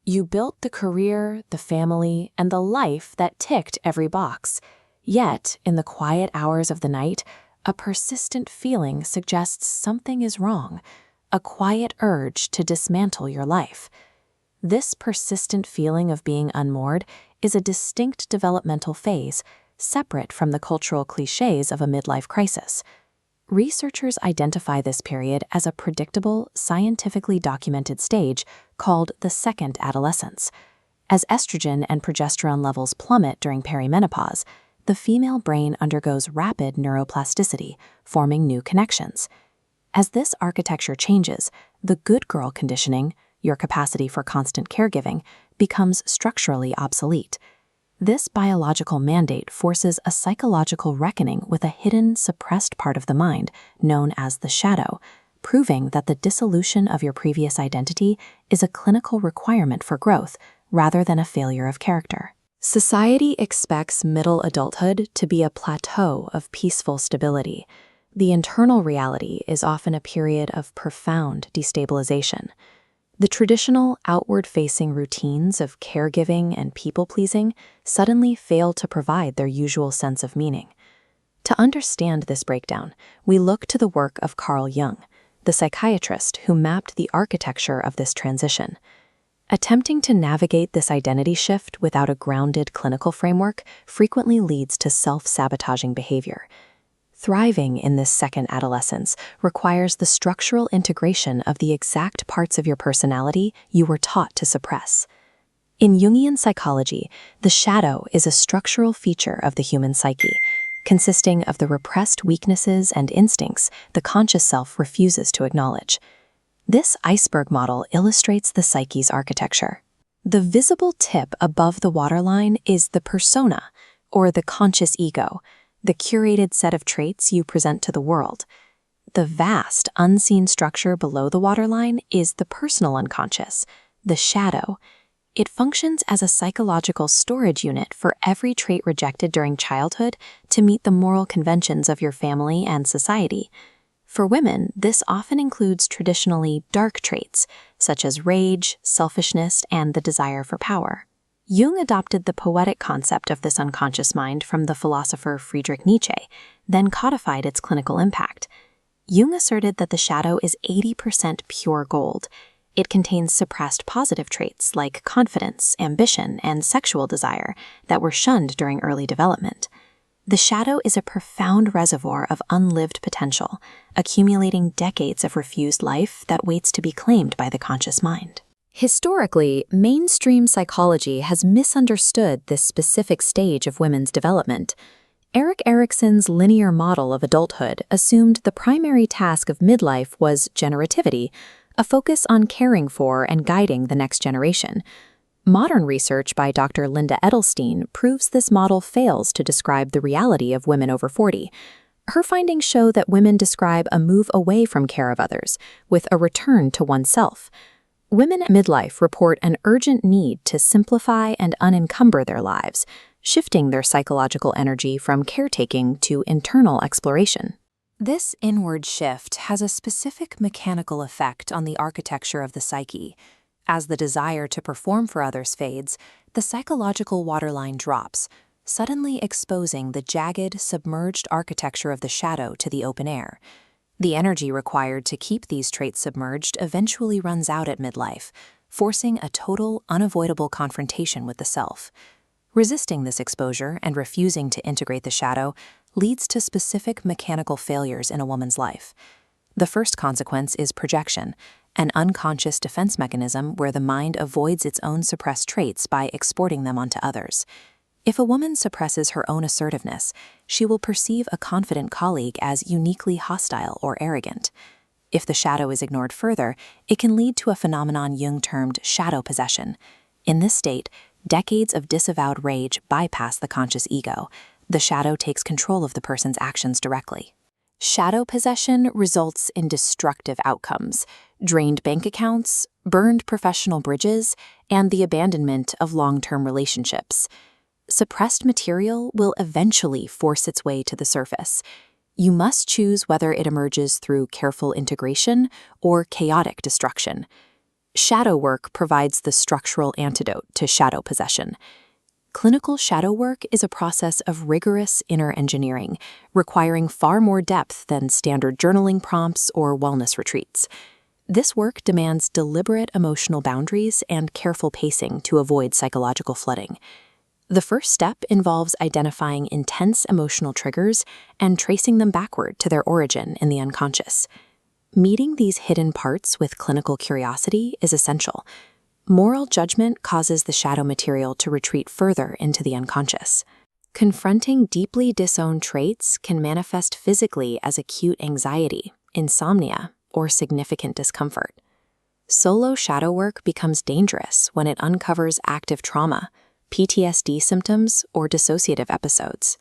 You built the career, the family, and the life that ticked every box. Yet, in the quiet hours of the night, a persistent feeling suggests something is wrong, a quiet urge to dismantle your life. This persistent feeling of being unmoored is a distinct developmental phase, separate from the cultural cliches of a midlife crisis. Researchers identify this period as a predictable, scientifically documented stage called the second adolescence. As estrogen and progesterone levels plummet during perimenopause, the female brain undergoes rapid neuroplasticity, forming new connections. As this architecture changes, the good girl conditioning, your capacity for constant caregiving, becomes structurally obsolete. This biological mandate forces a psychological reckoning with a hidden, suppressed part of the mind known as the shadow, proving that the dissolution of your previous identity is a clinical requirement for growth rather than a failure of character. Society expects middle adulthood to be a plateau of peaceful stability. The internal reality is often a period of profound destabilization. The traditional outward-facing routines of caregiving and people-pleasing suddenly fail to provide their usual sense of meaning. To understand this breakdown, we look to the work of Carl Jung, the psychiatrist who mapped the architecture of this transition. Attempting to navigate this identity shift without a grounded clinical framework frequently leads to self-sabotaging behavior. Thriving in this second adolescence requires the structural integration of the exact parts of your personality you were taught to suppress. In Jungian psychology, the shadow is a structural feature of the human psyche, consisting of the repressed weaknesses and instincts the conscious self refuses to acknowledge. This iceberg model illustrates the psyche's architecture. The visible tip above the waterline is the persona, or the conscious ego, the curated set of traits you present to the world. The vast, unseen structure below the waterline is the personal unconscious, the shadow. It functions as a psychological storage unit for every trait rejected during childhood to meet the moral conventions of your family and society. For women, this often includes traditionally dark traits, such as rage, selfishness, and the desire for power. Jung adopted the poetic concept of this unconscious mind from the philosopher Friedrich Nietzsche, then codified its clinical impact. Jung asserted that the shadow is 80% pure gold. It contains suppressed positive traits like confidence, ambition, and sexual desire that were shunned during early development. The shadow is a profound reservoir of unlived potential, accumulating decades of refused life that waits to be claimed by the conscious mind. Historically, mainstream psychology has misunderstood this specific stage of women's development. Erik Erikson's linear model of adulthood assumed the primary task of midlife was generativity, a focus on caring for and guiding the next generation. Modern research by Dr. Linda Edelstein proves this model fails to describe the reality of women over 40. Her findings show that women describe a move away from care of others, with a return to oneself. Women at midlife report an urgent need to simplify and unencumber their lives, shifting their psychological energy from caretaking to internal exploration. This inward shift has a specific mechanical effect on the architecture of the psyche. As the desire to perform for others fades, the psychological waterline drops, suddenly exposing the jagged, submerged architecture of the shadow to the open air. The energy required to keep these traits submerged eventually runs out at midlife, forcing a total, unavoidable confrontation with the self. Resisting this exposure and refusing to integrate the shadow leads to specific mechanical failures in a woman's life. The first consequence is projection, an unconscious defense mechanism where the mind avoids its own suppressed traits by exporting them onto others. If a woman suppresses her own assertiveness, she will perceive a confident colleague as uniquely hostile or arrogant. If the shadow is ignored further, it can lead to a phenomenon Jung termed shadow possession. In this state, decades of disavowed rage bypass the conscious ego. The shadow takes control of the person's actions directly. Shadow possession results in destructive outcomes: drained bank accounts, burned professional bridges, and the abandonment of long-term relationships. Suppressed material will eventually force its way to the surface. You must choose whether it emerges through careful integration or chaotic destruction. Shadow work provides the structural antidote to shadow possession. Clinical shadow work is a process of rigorous inner engineering, requiring far more depth than standard journaling prompts or wellness retreats. This work demands deliberate emotional boundaries and careful pacing to avoid psychological flooding. The first step involves identifying intense emotional triggers and tracing them backward to their origin in the unconscious. Meeting these hidden parts with clinical curiosity is essential. Moral judgment causes the shadow material to retreat further into the unconscious. Confronting deeply disowned traits can manifest physically as acute anxiety, insomnia, or significant discomfort. Solo shadow work becomes dangerous when it uncovers active trauma, PTSD symptoms, or dissociative episodes.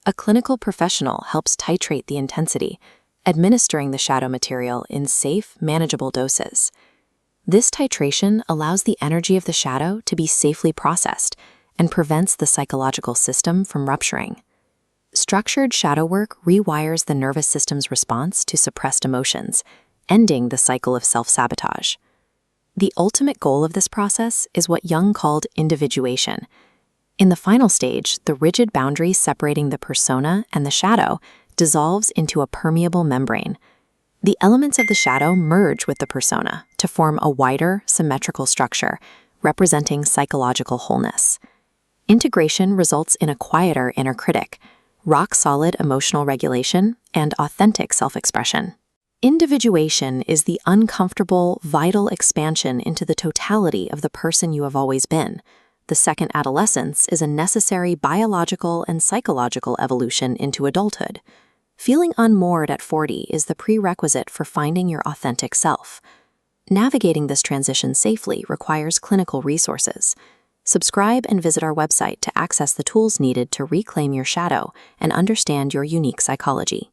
A clinical professional helps titrate the intensity, administering the shadow material in safe, manageable doses. This titration allows the energy of the shadow to be safely processed and prevents the psychological system from rupturing. Structured shadow work rewires the nervous system's response to suppressed emotions, ending the cycle of self-sabotage. The ultimate goal of this process is what Jung called individuation. In the final stage, the rigid boundary separating the persona and the shadow dissolves into a permeable membrane. The elements of the shadow merge with the persona to form a wider, symmetrical structure, representing psychological wholeness. Integration results in a quieter inner critic, rock-solid emotional regulation, and authentic self-expression. Individuation is the uncomfortable, vital expansion into the totality of the person you have always been. The second adolescence is a necessary biological and psychological evolution into adulthood. Feeling unmoored at 40 is the prerequisite for finding your authentic self. Navigating this transition safely requires clinical resources. Subscribe and visit our website to access the tools needed to reclaim your shadow and understand your unique psychology.